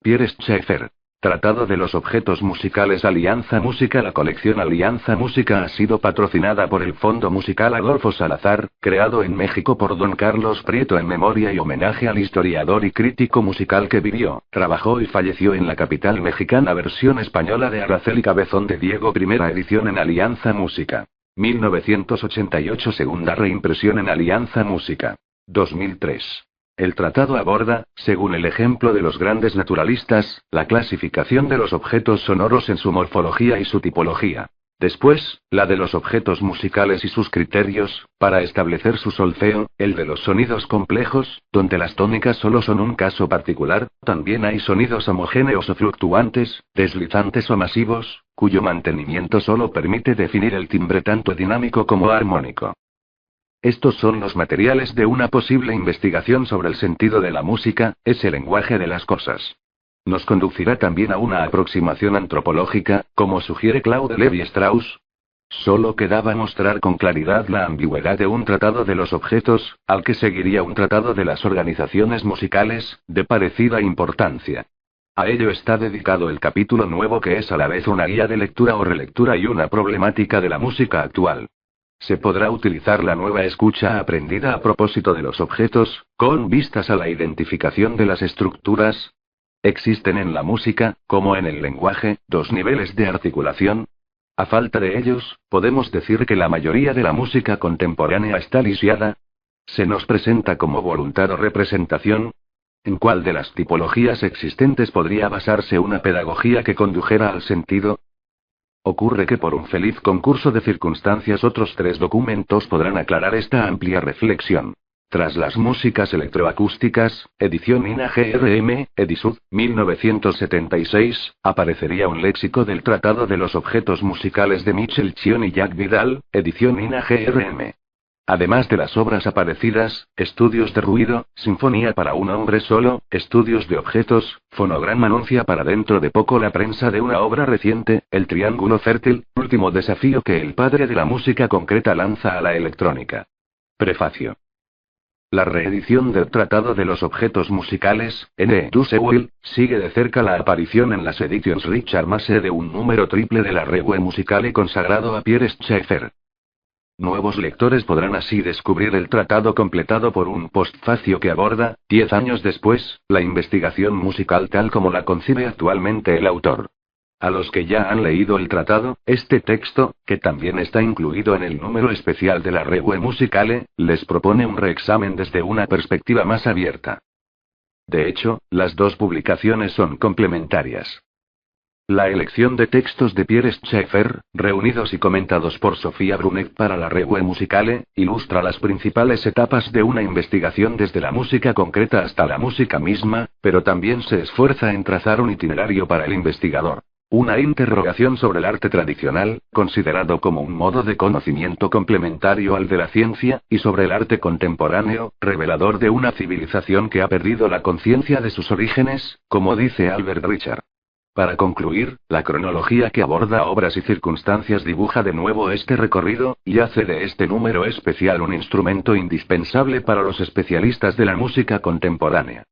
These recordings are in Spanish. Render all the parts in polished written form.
Pierre Schaeffer. Tratado de los objetos musicales Alianza Música. La colección Alianza Música ha sido patrocinada por el Fondo Musical Adolfo Salazar, creado en México por don Carlos Prieto en memoria y homenaje al historiador y crítico musical que vivió, trabajó y falleció en la capital mexicana. Versión española de Araceli Cabezón de Diego. Primera edición en Alianza Música. 1988. Segunda reimpresión en Alianza Música. 2003. El tratado aborda, según el ejemplo de los grandes naturalistas, la clasificación de los objetos sonoros en su morfología y su tipología. Después, la de los objetos musicales y sus criterios, para establecer su solfeo, el de los sonidos complejos, donde las tónicas solo son un caso particular. También hay sonidos homogéneos o fluctuantes, deslizantes o masivos, cuyo mantenimiento solo permite definir el timbre tanto dinámico como armónico. Estos son los materiales de una posible investigación sobre el sentido de la música, ese lenguaje de las cosas. Nos conducirá también a una aproximación antropológica, como sugiere Claude Lévi-Strauss. Solo quedaba mostrar con claridad la ambigüedad de un tratado de los objetos, al que seguiría un tratado de las organizaciones musicales, de parecida importancia. A ello está dedicado el capítulo nuevo, que es a la vez una guía de lectura o relectura y una problemática de la música actual. Se podrá utilizar la nueva escucha aprendida a propósito de los objetos, con vistas a la identificación de las estructuras. Existen en la música, como en el lenguaje, dos niveles de articulación. A falta de ellos, podemos decir que la mayoría de la música contemporánea está lisiada. Se nos presenta como voluntad o representación. ¿En cuál de las tipologías existentes podría basarse una pedagogía que condujera al sentido? Ocurre que por un feliz concurso de circunstancias otros tres documentos podrán aclarar esta amplia reflexión. Tras las músicas electroacústicas, edición INA GRM, Edisud, 1976, aparecería un léxico del Tratado de los Objetos Musicales de Michel Chion y Jacques Vidal, edición INA GRM. Además de las obras aparecidas, estudios de ruido, sinfonía para un hombre solo, estudios de objetos, fonograma anuncia para dentro de poco la prensa de una obra reciente, el triángulo fértil, último desafío que el padre de la música concreta lanza a la electrónica. Prefacio. La reedición del Tratado de los Objetos Musicales, N. Dussewil, sigue de cerca la aparición en las Editions Richard Masse de un número triple de la Revue Musicale consagrado a Pierre Schaeffer. Nuevos lectores podrán así descubrir el tratado completado por un postfacio que aborda, 10 años después, la investigación musical tal como la concibe actualmente el autor. A los que ya han leído el tratado, este texto, que también está incluido en el número especial de la Revue Musicale, les propone un reexamen desde una perspectiva más abierta. De hecho, las dos publicaciones son complementarias. La elección de textos de Pierre Schaeffer, reunidos y comentados por Sofía Brunet para la Revue Musicale, ilustra las principales etapas de una investigación desde la música concreta hasta la música misma, pero también se esfuerza en trazar un itinerario para el investigador. Una interrogación sobre el arte tradicional, considerado como un modo de conocimiento complementario al de la ciencia, y sobre el arte contemporáneo, revelador de una civilización que ha perdido la conciencia de sus orígenes, como dice Albert Richard. Para concluir, la cronología que aborda obras y circunstancias dibuja de nuevo este recorrido, y hace de este número especial un instrumento indispensable para los especialistas de la música contemporánea.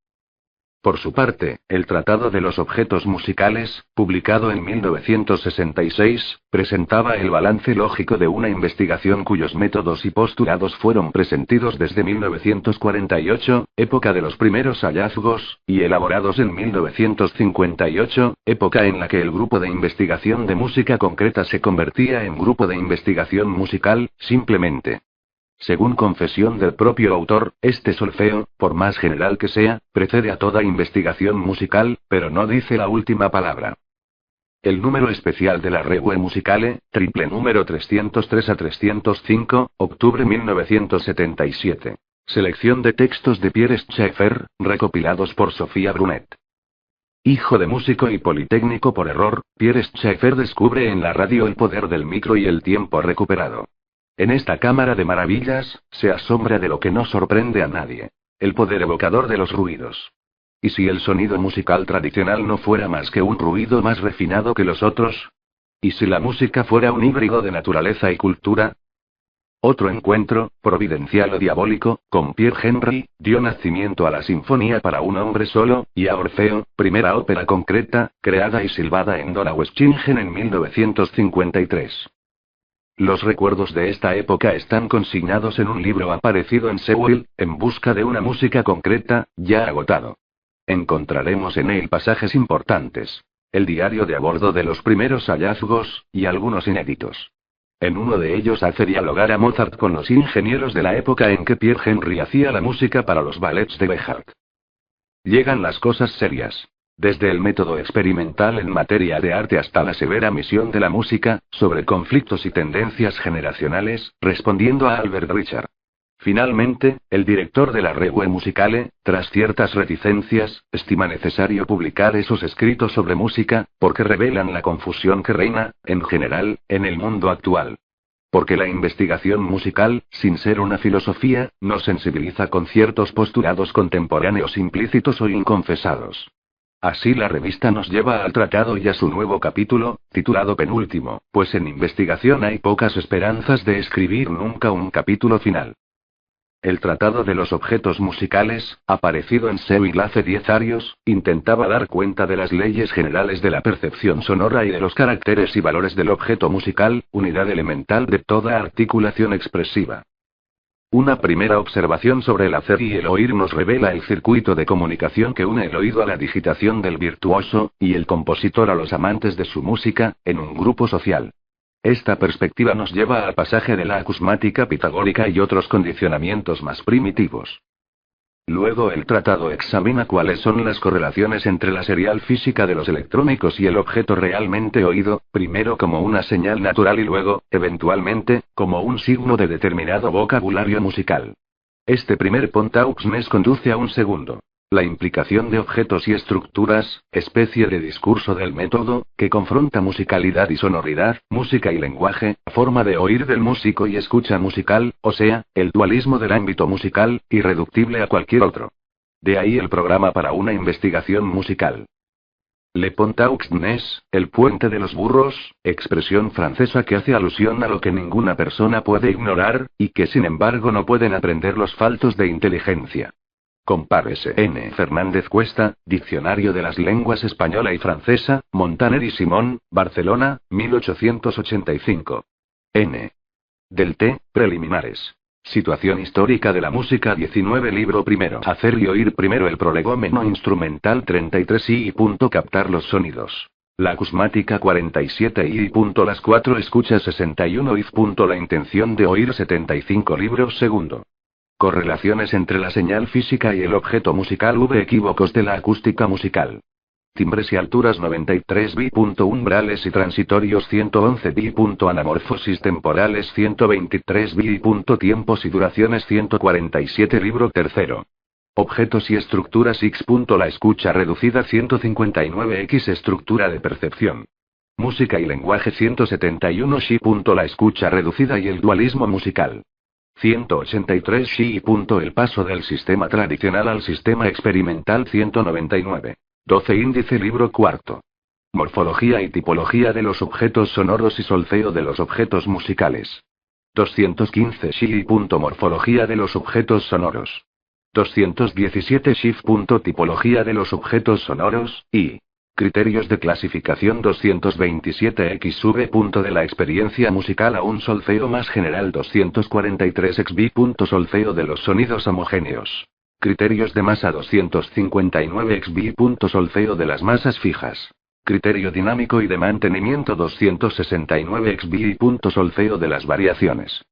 Por su parte, el Tratado de los Objetos Musicales, publicado en 1966, presentaba el balance lógico de una investigación cuyos métodos y postulados fueron presentidos desde 1948, época de los primeros hallazgos, y elaborados en 1958, época en la que el grupo de investigación de música concreta se convertía en grupo de investigación musical, simplemente. Según confesión del propio autor, este solfeo, por más general que sea, precede a toda investigación musical, pero no dice la última palabra. El número especial de la Revue Musicale, triple número 303 a 305, octubre 1977. Selección de textos de Pierre Schaeffer, recopilados por Sofía Brunet. Hijo de músico y politécnico por error, Pierre Schaeffer descubre en la radio el poder del micro y el tiempo recuperado. En esta cámara de maravillas, se asombra de lo que no sorprende a nadie: el poder evocador de los ruidos. ¿Y si el sonido musical tradicional no fuera más que un ruido más refinado que los otros? ¿Y si la música fuera un híbrido de naturaleza y cultura? Otro encuentro, providencial o diabólico, con Pierre Henry, dio nacimiento a la Sinfonía para un hombre solo, y a Orfeo, primera ópera concreta, creada y silbada en Donaueschingen en 1953. Los recuerdos de esta época están consignados en un libro aparecido en Seúl, En busca de una música concreta, ya agotado. Encontraremos en él pasajes importantes. El diario de a bordo de los primeros hallazgos, y algunos inéditos. En uno de ellos hace dialogar a Mozart con los ingenieros de la época en que Pierre Henry hacía la música para los ballets de Behart. Llegan las cosas serias. Desde el método experimental en materia de arte hasta la severa misión de la música, sobre conflictos y tendencias generacionales, respondiendo a Albert Richard. Finalmente, el director de la Revue Musicale, tras ciertas reticencias, estima necesario publicar esos escritos sobre música, porque revelan la confusión que reina, en general, en el mundo actual. Porque la investigación musical, sin ser una filosofía, nos sensibiliza con ciertos postulados contemporáneos implícitos o inconfesados. Así la revista nos lleva al tratado y a su nuevo capítulo, titulado Penúltimo, pues en investigación hay pocas esperanzas de escribir nunca un capítulo final. El Tratado de los Objetos Musicales, aparecido en Seúl hace 10 años, intentaba dar cuenta de las leyes generales de la percepción sonora y de los caracteres y valores del objeto musical, unidad elemental de toda articulación expresiva. Una primera observación sobre el hacer y el oír nos revela el circuito de comunicación que une el oído a la digitación del virtuoso, y el compositor a los amantes de su música, en un grupo social. Esta perspectiva nos lleva al pasaje de la acusmática pitagórica y otros condicionamientos más primitivos. Luego el tratado examina cuáles son las correlaciones entre la serial física de los electrónicos y el objeto realmente oído, primero como una señal natural y luego, eventualmente, como un signo de determinado vocabulario musical. Este primer Pontaux conduce a un segundo. La implicación de objetos y estructuras, especie de discurso del método, que confronta musicalidad y sonoridad, música y lenguaje, forma de oír del músico y escucha musical, o sea, el dualismo del ámbito musical, irreductible a cualquier otro. De ahí el programa para una investigación musical. Le Pontaux-Ness, el puente de los burros, expresión francesa que hace alusión a lo que ninguna persona puede ignorar, y que sin embargo no pueden aprender los faltos de inteligencia. Compárese N. Fernández Cuesta, Diccionario de las Lenguas Española y Francesa, Montaner y Simón, Barcelona, 1885. N. Del T. Preliminares. Situación histórica de la música 19 Libro primero. Hacer y oír primero el prolegómeno instrumental 33 y captar los sonidos. La acusmática 47 y las 4 escuchas 61 y la intención de oír 75 Libro segundo. Correlaciones entre la señal física y el objeto musical. Equívocos de la acústica musical. Timbres y alturas 93 b. Umbrales y transitorios 111 b. Anamorfosis temporales 123 b. Tiempos y duraciones 147 Libro tercero. Objetos y estructuras X. La escucha reducida 159X. Estructura de percepción. Música y lenguaje 171 Xi. La escucha reducida y el dualismo musical. 183 Xi. El paso del sistema tradicional al sistema experimental 199. 12 Índice Libro cuarto. Morfología y tipología de los objetos sonoros y solfeo de los objetos musicales. 215 Xi. Morfología de los objetos sonoros. 217 Xi. Tipología de los objetos sonoros, y criterios de clasificación 227X de la experiencia musical a un solfeo más general 243XB. Solfeo de los sonidos homogéneos. Criterios de masa 259XB. Solfeo de las masas fijas. Criterio dinámico y de mantenimiento 269XB. Solfeo de las variaciones.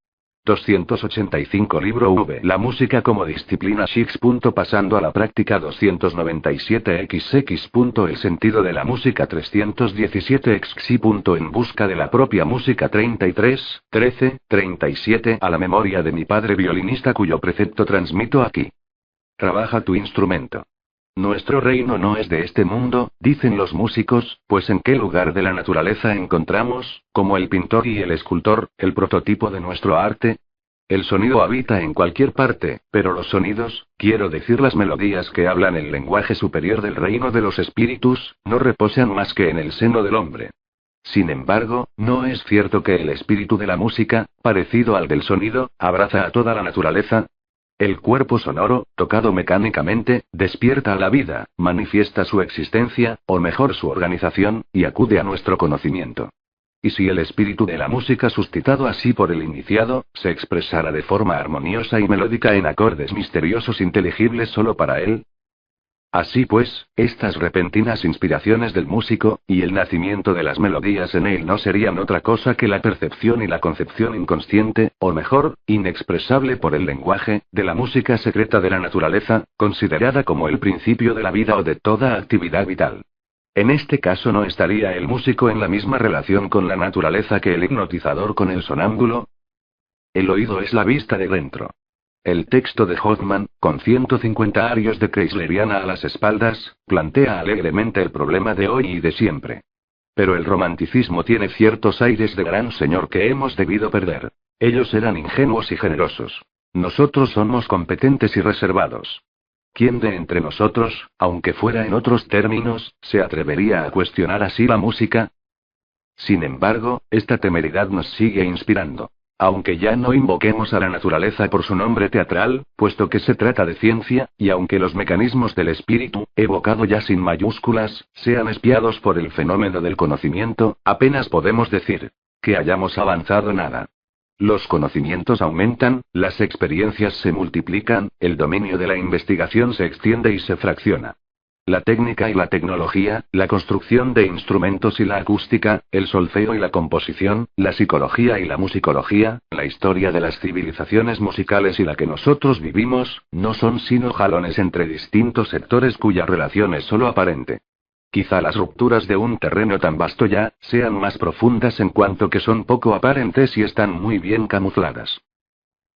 285 Libro V. La música como disciplina X. Pasando a la práctica 297XX. El sentido de la música 317XI. En busca de la propia música 33, 13, 37. A la memoria de mi padre violinista cuyo precepto transmito aquí. Trabaja tu instrumento. Nuestro reino no es de este mundo, dicen los músicos, pues en qué lugar de la naturaleza encontramos, como el pintor y el escultor, el prototipo de nuestro arte. El sonido habita en cualquier parte, pero los sonidos, quiero decir las melodías que hablan el lenguaje superior del reino de los espíritus, no reposan más que en el seno del hombre. Sin embargo, no es cierto que el espíritu de la música, parecido al del sonido, abraza a toda la naturaleza. El cuerpo sonoro, tocado mecánicamente, despierta a la vida, manifiesta su existencia, o mejor su organización, y acude a nuestro conocimiento. ¿Y si el espíritu de la música suscitado así por el iniciado, se expresara de forma armoniosa y melódica en acordes misteriosos inteligibles solo para él? Así pues, estas repentinas inspiraciones del músico, y el nacimiento de las melodías en él no serían otra cosa que la percepción y la concepción inconsciente, o mejor, inexpresable por el lenguaje, de la música secreta de la naturaleza, considerada como el principio de la vida o de toda actividad vital. En este caso no estaría el músico en la misma relación con la naturaleza que el hipnotizador con el sonámbulo. El oído es la vista de dentro. El texto de Hoffman, con 150 arios de Chrysleriana a las espaldas, plantea alegremente el problema de hoy y de siempre. Pero el romanticismo tiene ciertos aires de gran señor que hemos debido perder. Ellos eran ingenuos y generosos. Nosotros somos competentes y reservados. ¿Quién de entre nosotros, aunque fuera en otros términos, se atrevería a cuestionar así la música? Sin embargo, esta temeridad nos sigue inspirando. Aunque ya no invoquemos a la naturaleza por su nombre teatral, puesto que se trata de ciencia, y aunque los mecanismos del espíritu, evocado ya sin mayúsculas, sean espiados por el fenómeno del conocimiento, apenas podemos decir que hayamos avanzado nada. Los conocimientos aumentan, las experiencias se multiplican, el dominio de la investigación se extiende y se fracciona. La técnica y la tecnología, la construcción de instrumentos y la acústica, el solfeo y la composición, la psicología y la musicología, la historia de las civilizaciones musicales y la que nosotros vivimos, no son sino jalones entre distintos sectores cuya relación es solo aparente. Quizá las rupturas de un terreno tan vasto ya, sean más profundas en cuanto que son poco aparentes y están muy bien camufladas.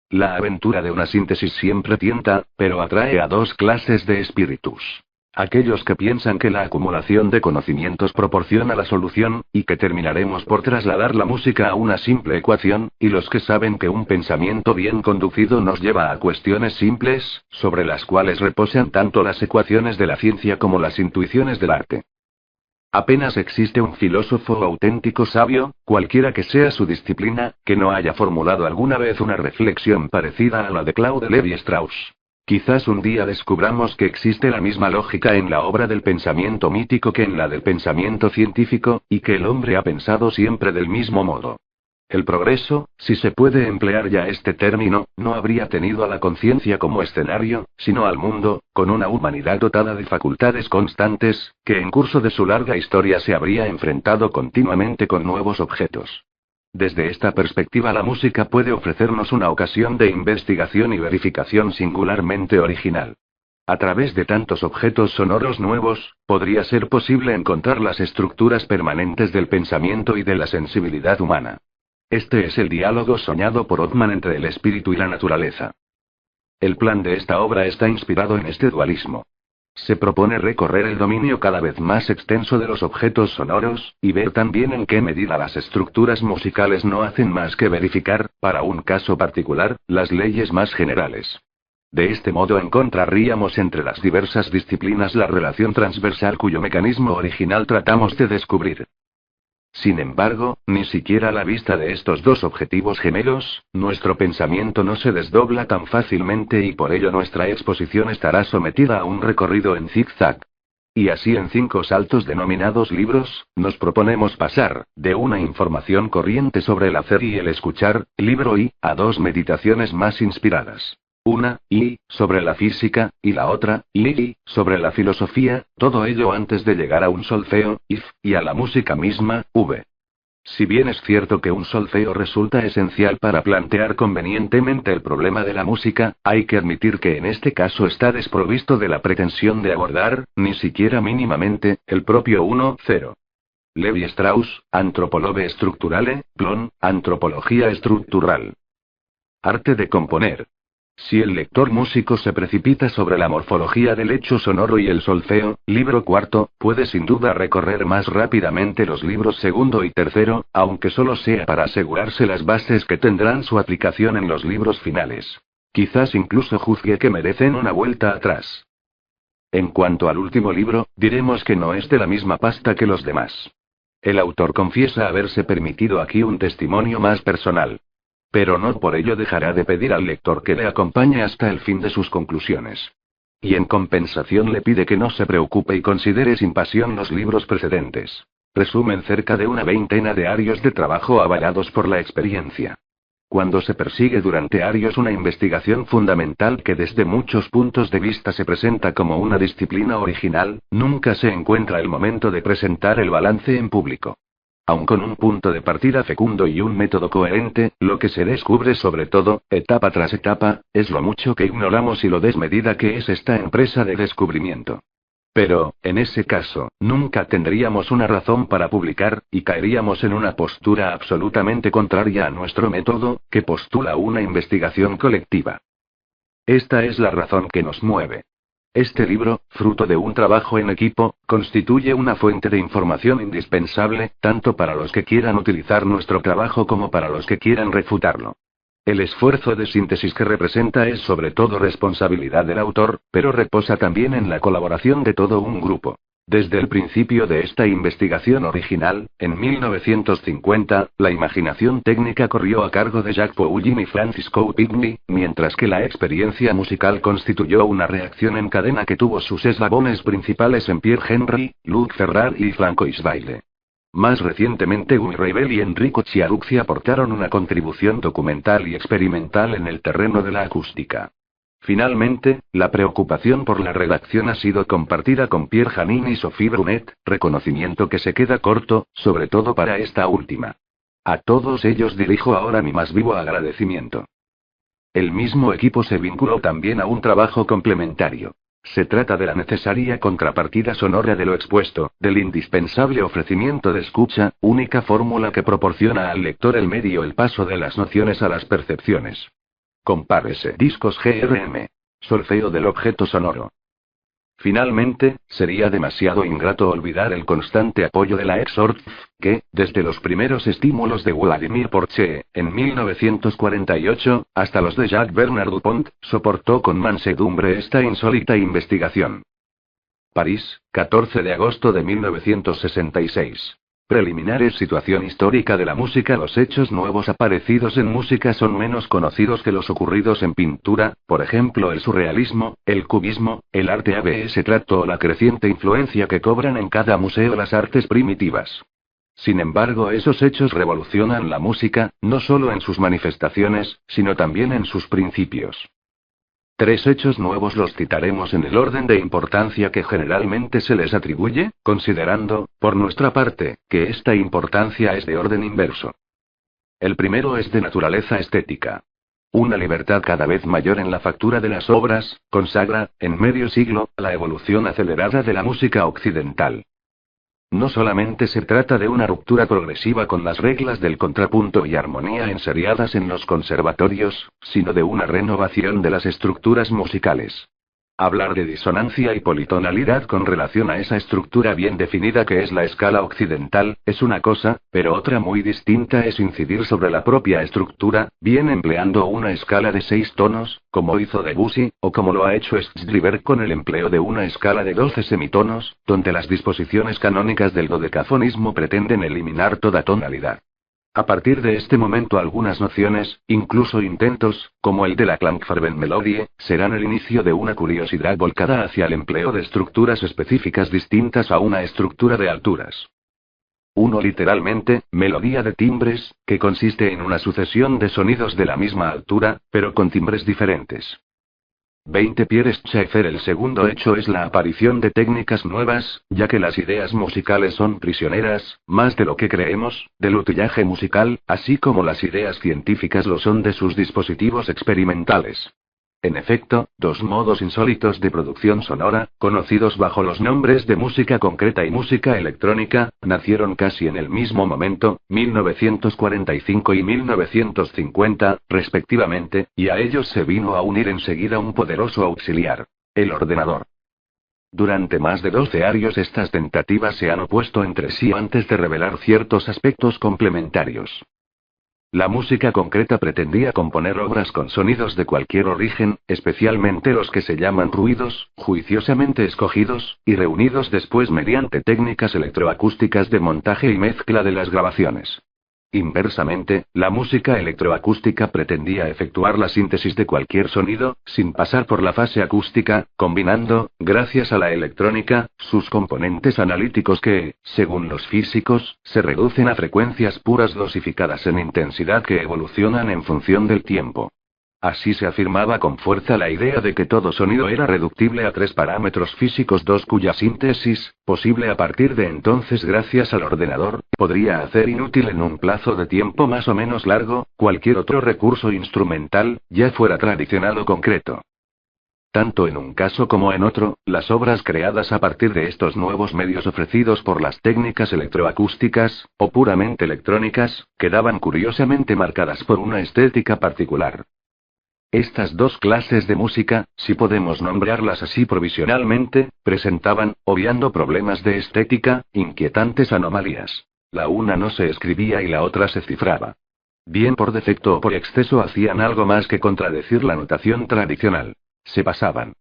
La aventura de una síntesis siempre tienta, pero atrae a dos clases de espíritus. Aquellos que piensan que la acumulación de conocimientos proporciona la solución, y que terminaremos por trasladar la música a una simple ecuación, y los que saben que un pensamiento bien conducido nos lleva a cuestiones simples, sobre las cuales reposan tanto las ecuaciones de la ciencia como las intuiciones del arte. Apenas existe un filósofo auténtico sabio, cualquiera que sea su disciplina, que no haya formulado alguna vez una reflexión parecida a la de Claude Lévi-Strauss. Quizás un día descubramos que existe la misma lógica en la obra del pensamiento mítico que en la del pensamiento científico, y que el hombre ha pensado siempre del mismo modo. El progreso, si se puede emplear ya este término, no habría tenido a la conciencia como escenario, sino al mundo, con una humanidad dotada de facultades constantes, que en curso de su larga historia se habría enfrentado continuamente con nuevos objetos. Desde esta perspectiva la música puede ofrecernos una ocasión de investigación y verificación singularmente original. A través de tantos objetos sonoros nuevos, podría ser posible encontrar las estructuras permanentes del pensamiento y de la sensibilidad humana. Este es el diálogo soñado por Othman entre el espíritu y la naturaleza. El plan de esta obra está inspirado en este dualismo. Se propone recorrer el dominio cada vez más extenso de los objetos sonoros, y ver también en qué medida las estructuras musicales no hacen más que verificar, para un caso particular, las leyes más generales. De este modo encontraríamos entre las diversas disciplinas la relación transversal cuyo mecanismo original tratamos de descubrir. Sin embargo, ni siquiera a la vista de estos dos objetivos gemelos, nuestro pensamiento no se desdobla tan fácilmente y por ello nuestra exposición estará sometida a un recorrido en zigzag. Y así en 5 saltos denominados libros, nos proponemos pasar, de una información corriente sobre el hacer y el escuchar, libro I, a 2 meditaciones más inspiradas. Una, I, sobre la física, y la otra, I, sobre la filosofía, todo ello antes de llegar a un solfeo, If, y a la música misma, V. Si bien es cierto que un solfeo resulta esencial para plantear convenientemente el problema de la música, hay que admitir que en este caso está desprovisto de la pretensión de abordar, ni siquiera mínimamente, el propio 1-0. Lévi-Strauss, Antropologie Structurale, Plon, Antropología Estructural. Arte de componer. Si el lector músico se precipita sobre la morfología del hecho sonoro y el solfeo, libro cuarto, puede sin duda recorrer más rápidamente los libros segundo y tercero, aunque solo sea para asegurarse las bases que tendrán su aplicación en los libros finales. Quizás incluso juzgue que merecen una vuelta atrás. En cuanto al último libro, diremos que no es de la misma pasta que los demás. El autor confiesa haberse permitido aquí un testimonio más personal. Pero no por ello dejará de pedir al lector que le acompañe hasta el fin de sus conclusiones. Y en compensación le pide que no se preocupe y considere sin pasión los libros precedentes. Resumen cerca de una veintena de años de trabajo avalados por la experiencia. Cuando se persigue durante años una investigación fundamental que desde muchos puntos de vista se presenta como una disciplina original, nunca se encuentra el momento de presentar el balance en público. Aun con un punto de partida fecundo y un método coherente, lo que se descubre sobre todo, etapa tras etapa, es lo mucho que ignoramos y lo desmedida que es esta empresa de descubrimiento. Pero, en ese caso, nunca tendríamos una razón para publicar, y caeríamos en una postura absolutamente contraria a nuestro método, que postula una investigación colectiva. Esta es la razón que nos mueve. Este libro, fruto de un trabajo en equipo, constituye una fuente de información indispensable, tanto para los que quieran utilizar nuestro trabajo como para los que quieran refutarlo. El esfuerzo de síntesis que representa es sobre todo responsabilidad del autor, pero reposa también en la colaboración de todo un grupo. Desde el principio de esta investigación original, en 1950, la imaginación técnica corrió a cargo de Jack Poullin y Francis Coupigny, mientras que la experiencia musical constituyó una reacción en cadena que tuvo sus eslabones principales en Pierre Henry, Luc Ferrari y Francois Baile. Más recientemente Guy Reibel y Enrico Chiaruzzi aportaron una contribución documental y experimental en el terreno de la acústica. Finalmente, la preocupación por la redacción ha sido compartida con Pierre Janin y Sophie Brunet, reconocimiento que se queda corto, sobre todo para esta última. A todos ellos dirijo ahora mi más vivo agradecimiento. El mismo equipo se vinculó también a un trabajo complementario. Se trata de la necesaria contrapartida sonora de lo expuesto, del indispensable ofrecimiento de escucha, única fórmula que proporciona al lector el medio el paso de las nociones a las percepciones. Compárese. Discos GRM. Solfeo del objeto sonoro. Finalmente, sería demasiado ingrato olvidar el constante apoyo de la ex-Orff, que, desde los primeros estímulos de Vladimir Porcher, en 1948, hasta los de Jacques Bernard Dupont, soportó con mansedumbre esta insólita investigación. París, 14 de agosto de 1966. Preliminares. Situación histórica de la música. Los hechos nuevos aparecidos en música son menos conocidos que los ocurridos en pintura, por ejemplo el surrealismo, el cubismo, el arte abstracto o la creciente influencia que cobran en cada museo las artes primitivas. Sin embargo, esos hechos revolucionan la música, no solo en sus manifestaciones, sino también en sus principios. 3 hechos nuevos los citaremos en el orden de importancia que generalmente se les atribuye, considerando, por nuestra parte, que esta importancia es de orden inverso. El primero es de naturaleza estética. Una libertad cada vez mayor en la factura de las obras, consagra, en medio siglo, la evolución acelerada de la música occidental. No solamente se trata de una ruptura progresiva con las reglas del contrapunto y armonía enseriadas en los conservatorios, sino de una renovación de las estructuras musicales. Hablar de disonancia y politonalidad con relación a esa estructura bien definida que es la escala occidental, es una cosa, pero otra muy distinta es incidir sobre la propia estructura, bien empleando una escala de 6 tonos, como hizo Debussy, o como lo ha hecho Schreiber con el empleo de una escala de 12 semitonos, donde las disposiciones canónicas del dodecafonismo pretenden eliminar toda tonalidad. A partir de este momento algunas nociones, incluso intentos, como el de la Klangfarbenmelodie, serán el inicio de una curiosidad volcada hacia el empleo de estructuras específicas distintas a una estructura de alturas. 1. Literalmente, melodía de timbres, que consiste en una sucesión de sonidos de la misma altura, pero con timbres diferentes. 20. Pierre Schaeffer. El segundo hecho es la aparición de técnicas nuevas, ya que las ideas musicales son prisioneras, más de lo que creemos, del utillaje musical, así como las ideas científicas lo son de sus dispositivos experimentales. En efecto, 2 modos insólitos de producción sonora, conocidos bajo los nombres de música concreta y música electrónica, nacieron casi en el mismo momento, 1945 y 1950, respectivamente, y a ellos se vino a unir enseguida un poderoso auxiliar: el ordenador. Durante más de 12 años estas tentativas se han opuesto entre sí antes de revelar ciertos aspectos complementarios. La música concreta pretendía componer obras con sonidos de cualquier origen, especialmente los que se llaman ruidos, juiciosamente escogidos, y reunidos después mediante técnicas electroacústicas de montaje y mezcla de las grabaciones. Inversamente, la música electroacústica pretendía efectuar la síntesis de cualquier sonido, sin pasar por la fase acústica, combinando, gracias a la electrónica, sus componentes analíticos que, según los físicos, se reducen a frecuencias puras dosificadas en intensidad que evolucionan en función del tiempo. Así se afirmaba con fuerza la idea de que todo sonido era reductible a 3 parámetros físicos, 2 cuya síntesis, posible a partir de entonces gracias al ordenador, podría hacer inútil en un plazo de tiempo más o menos largo, cualquier otro recurso instrumental, ya fuera tradicional o concreto. Tanto en un caso como en otro, las obras creadas a partir de estos nuevos medios ofrecidos por las técnicas electroacústicas, o puramente electrónicas, quedaban curiosamente marcadas por una estética particular. Estas dos clases de música, si podemos nombrarlas así provisionalmente, presentaban, obviando problemas de estética, inquietantes anomalías. La una no se escribía y la otra se cifraba. Bien por defecto o por exceso hacían algo más que contradecir la notación tradicional. Se pasaban.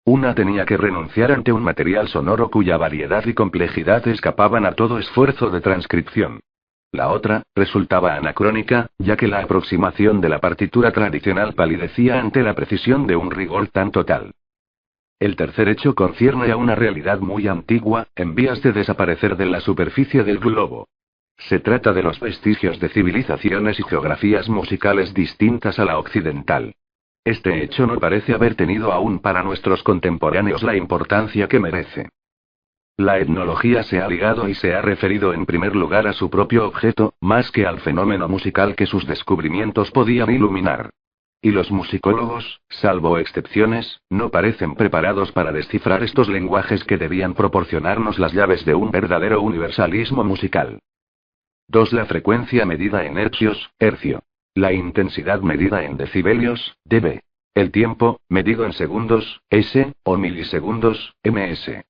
Una tenía que renunciar ante un material sonoro cuya variedad y complejidad escapaban a todo esfuerzo de transcripción. La otra, resultaba anacrónica, ya que la aproximación de la partitura tradicional palidecía ante la precisión de un rigor tan total. El tercer hecho concierne a una realidad muy antigua, en vías de desaparecer de la superficie del globo. Se trata de los vestigios de civilizaciones y geografías musicales distintas a la occidental. Este hecho no parece haber tenido aún para nuestros contemporáneos la importancia que merece. La etnología se ha ligado y se ha referido en primer lugar a su propio objeto, más que al fenómeno musical que sus descubrimientos podían iluminar. Y los musicólogos, salvo excepciones, no parecen preparados para descifrar estos lenguajes que debían proporcionarnos las llaves de un verdadero universalismo musical. 2. La frecuencia medida en hercios, hercio. La intensidad medida en decibelios, dB. El tiempo, medido en segundos, s, o milisegundos, ms.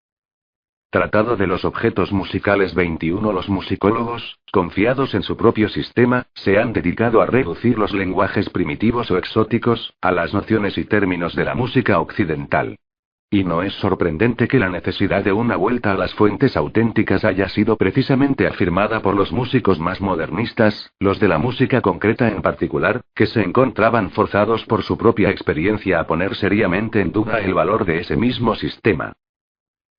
Tratado de los objetos musicales 21. Los musicólogos, confiados en su propio sistema, se han dedicado a reducir los lenguajes primitivos o exóticos, a las nociones y términos de la música occidental. Y no es sorprendente que la necesidad de una vuelta a las fuentes auténticas haya sido precisamente afirmada por los músicos más modernistas, los de la música concreta en particular, que se encontraban forzados por su propia experiencia a poner seriamente en duda el valor de ese mismo sistema.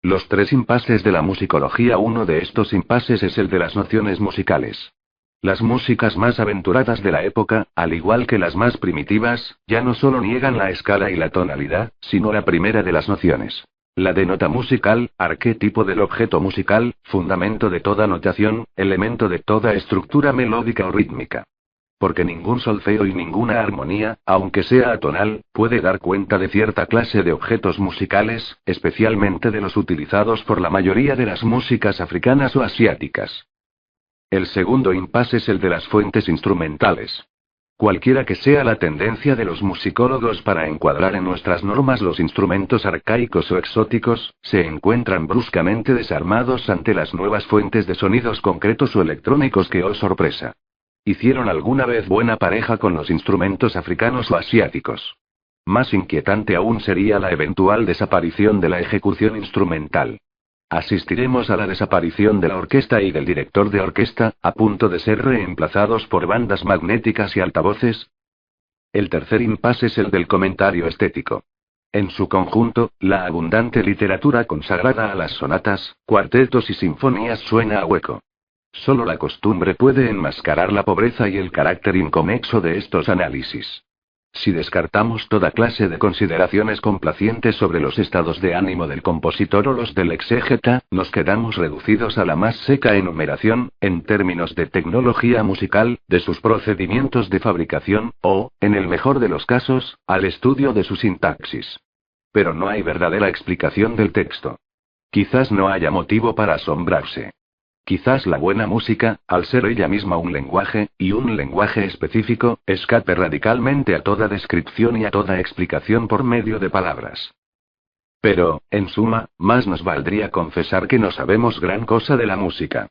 Los 3 impases de la musicología. Uno de estos impases es el de las nociones musicales. Las músicas más aventuradas de la época, al igual que las más primitivas, ya no solo niegan la escala y la tonalidad, sino la primera de las nociones. La de nota musical, arquetipo del objeto musical, fundamento de toda notación, elemento de toda estructura melódica o rítmica. Porque ningún solfeo y ninguna armonía, aunque sea atonal, puede dar cuenta de cierta clase de objetos musicales, especialmente de los utilizados por la mayoría de las músicas africanas o asiáticas. El segundo impasse es el de las fuentes instrumentales. Cualquiera que sea la tendencia de los musicólogos para encuadrar en nuestras normas los instrumentos arcaicos o exóticos, se encuentran bruscamente desarmados ante las nuevas fuentes de sonidos concretos o electrónicos que, oh sorpresa, hicieron alguna vez buena pareja con los instrumentos africanos o asiáticos. Más inquietante aún sería la eventual desaparición de la ejecución instrumental. Asistiremos a la desaparición de la orquesta y del director de orquesta, a punto de ser reemplazados por bandas magnéticas y altavoces. El tercer impasse es el del comentario estético. En su conjunto, la abundante literatura consagrada a las sonatas, cuartetos y sinfonías suena a hueco. Solo la costumbre puede enmascarar la pobreza y el carácter inconexo de estos análisis. Si descartamos toda clase de consideraciones complacientes sobre los estados de ánimo del compositor o los del exégeta, nos quedamos reducidos a la más seca enumeración, en términos de tecnología musical, de sus procedimientos de fabricación, o, en el mejor de los casos, al estudio de su sintaxis. Pero no hay verdadera explicación del texto. Quizás no haya motivo para asombrarse. Quizás la buena música, al ser ella misma un lenguaje, y un lenguaje específico, escape radicalmente a toda descripción y a toda explicación por medio de palabras. Pero, en suma, más nos valdría confesar que no sabemos gran cosa de la música.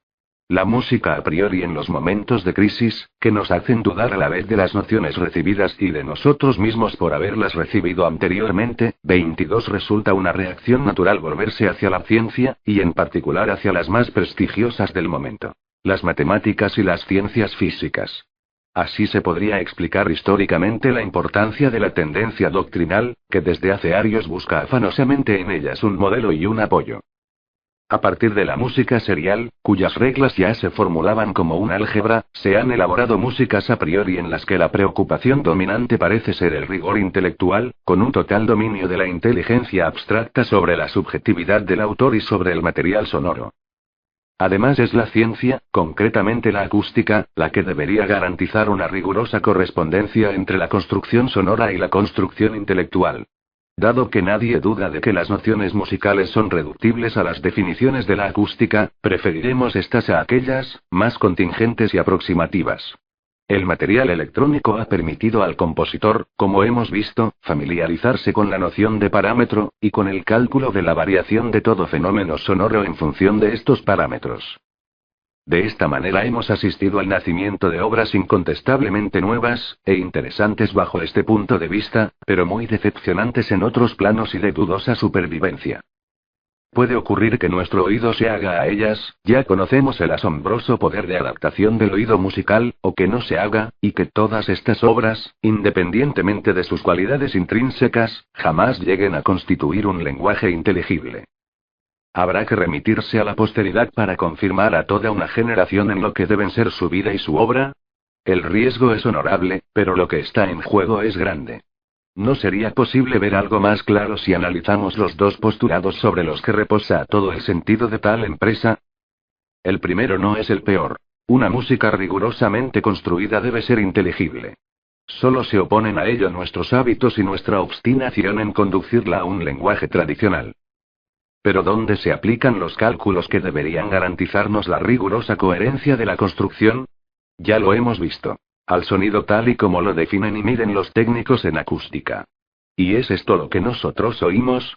La música a priori en los momentos de crisis, que nos hacen dudar a la vez de las nociones recibidas y de nosotros mismos por haberlas recibido anteriormente. 22 Resulta una reacción natural volverse hacia la ciencia, y en particular hacia las más prestigiosas del momento: las matemáticas y las ciencias físicas. Así se podría explicar históricamente la importancia de la tendencia doctrinal, que desde hace años busca afanosamente en ellas un modelo y un apoyo. A partir de la música serial, cuyas reglas ya se formulaban como un álgebra, se han elaborado músicas a priori en las que la preocupación dominante parece ser el rigor intelectual, con un total dominio de la inteligencia abstracta sobre la subjetividad del autor y sobre el material sonoro. Además es la ciencia, concretamente la acústica, la que debería garantizar una rigurosa correspondencia entre la construcción sonora y la construcción intelectual. Dado que nadie duda de que las nociones musicales son reductibles a las definiciones de la acústica, preferiremos estas a aquellas, más contingentes y aproximativas. El material electrónico ha permitido al compositor, como hemos visto, familiarizarse con la noción de parámetro, y con el cálculo de la variación de todo fenómeno sonoro en función de estos parámetros. De esta manera hemos asistido al nacimiento de obras incontestablemente nuevas, e interesantes bajo este punto de vista, pero muy decepcionantes en otros planos y de dudosa supervivencia. Puede ocurrir que nuestro oído se haga a ellas, ya conocemos el asombroso poder de adaptación del oído musical, o que no se haga, y que todas estas obras, independientemente de sus cualidades intrínsecas, jamás lleguen a constituir un lenguaje inteligible. Habrá que remitirse a la posteridad para confirmar a toda una generación en lo que deben ser su vida y su obra. El riesgo es honorable, pero lo que está en juego es grande. ¿No sería posible ver algo más claro si analizamos los dos postulados sobre los que reposa todo el sentido de tal empresa? El primero no es el peor. Una música rigurosamente construida debe ser inteligible. Solo se oponen a ello nuestros hábitos y nuestra obstinación en conducirla a un lenguaje tradicional. Pero ¿dónde se aplican los cálculos que deberían garantizarnos la rigurosa coherencia de la construcción? Ya lo hemos visto. Al sonido tal y como lo definen y miden los técnicos en acústica. ¿Y es esto lo que nosotros oímos?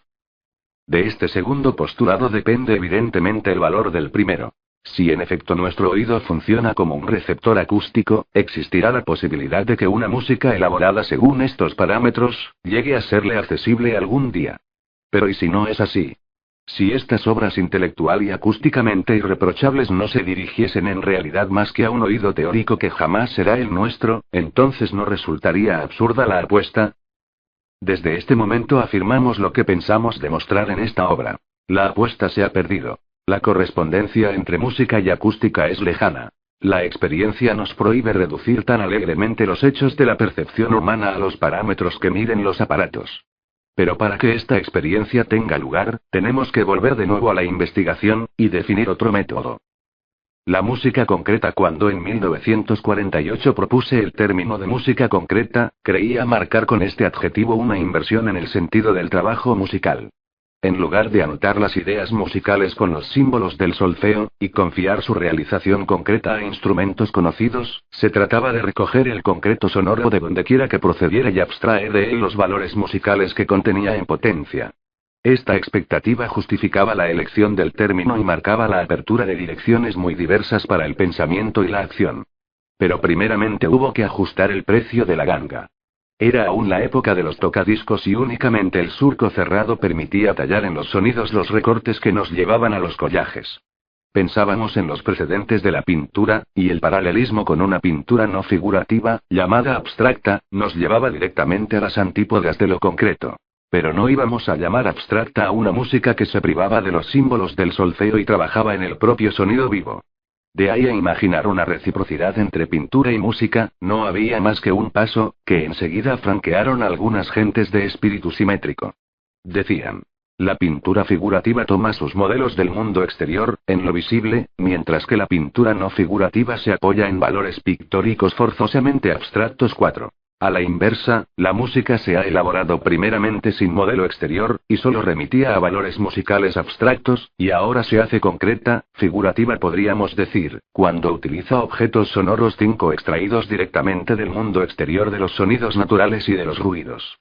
De este segundo postulado depende evidentemente el valor del primero. Si en efecto nuestro oído funciona como un receptor acústico, existirá la posibilidad de que una música elaborada según estos parámetros, llegue a serle accesible algún día. Pero ¿y si no es así? Si estas obras intelectual y acústicamente irreprochables no se dirigiesen en realidad más que a un oído teórico que jamás será el nuestro, entonces ¿no resultaría absurda la apuesta? Desde este momento afirmamos lo que pensamos demostrar en esta obra. La apuesta se ha perdido. La correspondencia entre música y acústica es lejana. La experiencia nos prohíbe reducir tan alegremente los hechos de la percepción humana a los parámetros que miden los aparatos. Pero para que esta experiencia tenga lugar, tenemos que volver de nuevo a la investigación, y definir otro método. La música concreta. Cuando en 1948 propuse el término de música concreta, creía marcar con este adjetivo una inversión en el sentido del trabajo musical. En lugar de anotar las ideas musicales con los símbolos del solfeo, y confiar su realización concreta a instrumentos conocidos, se trataba de recoger el concreto sonoro de dondequiera que procediera y abstraer de él los valores musicales que contenía en potencia. Esta expectativa justificaba la elección del término y marcaba la apertura de direcciones muy diversas para el pensamiento y la acción. Pero primeramente hubo que ajustar el precio de la ganga. Era aún la época de los tocadiscos y únicamente el surco cerrado permitía tallar en los sonidos los recortes que nos llevaban a los collajes. Pensábamos en los precedentes de la pintura, y el paralelismo con una pintura no figurativa, llamada abstracta, nos llevaba directamente a las antípodas de lo concreto. Pero no íbamos a llamar abstracta a una música que se privaba de los símbolos del solfeo y trabajaba en el propio sonido vivo. De ahí a imaginar una reciprocidad entre pintura y música, no había más que un paso, que enseguida franquearon algunas gentes de espíritu simétrico. Decían: la pintura figurativa toma sus modelos del mundo exterior, en lo visible, mientras que la pintura no figurativa se apoya en valores pictóricos forzosamente abstractos. 4. A la inversa, la música se ha elaborado primeramente sin modelo exterior, y solo remitía a valores musicales abstractos, y ahora se hace concreta, figurativa podríamos decir, cuando utiliza objetos sonoros 5 extraídos directamente del mundo exterior de los sonidos naturales y de los ruidos.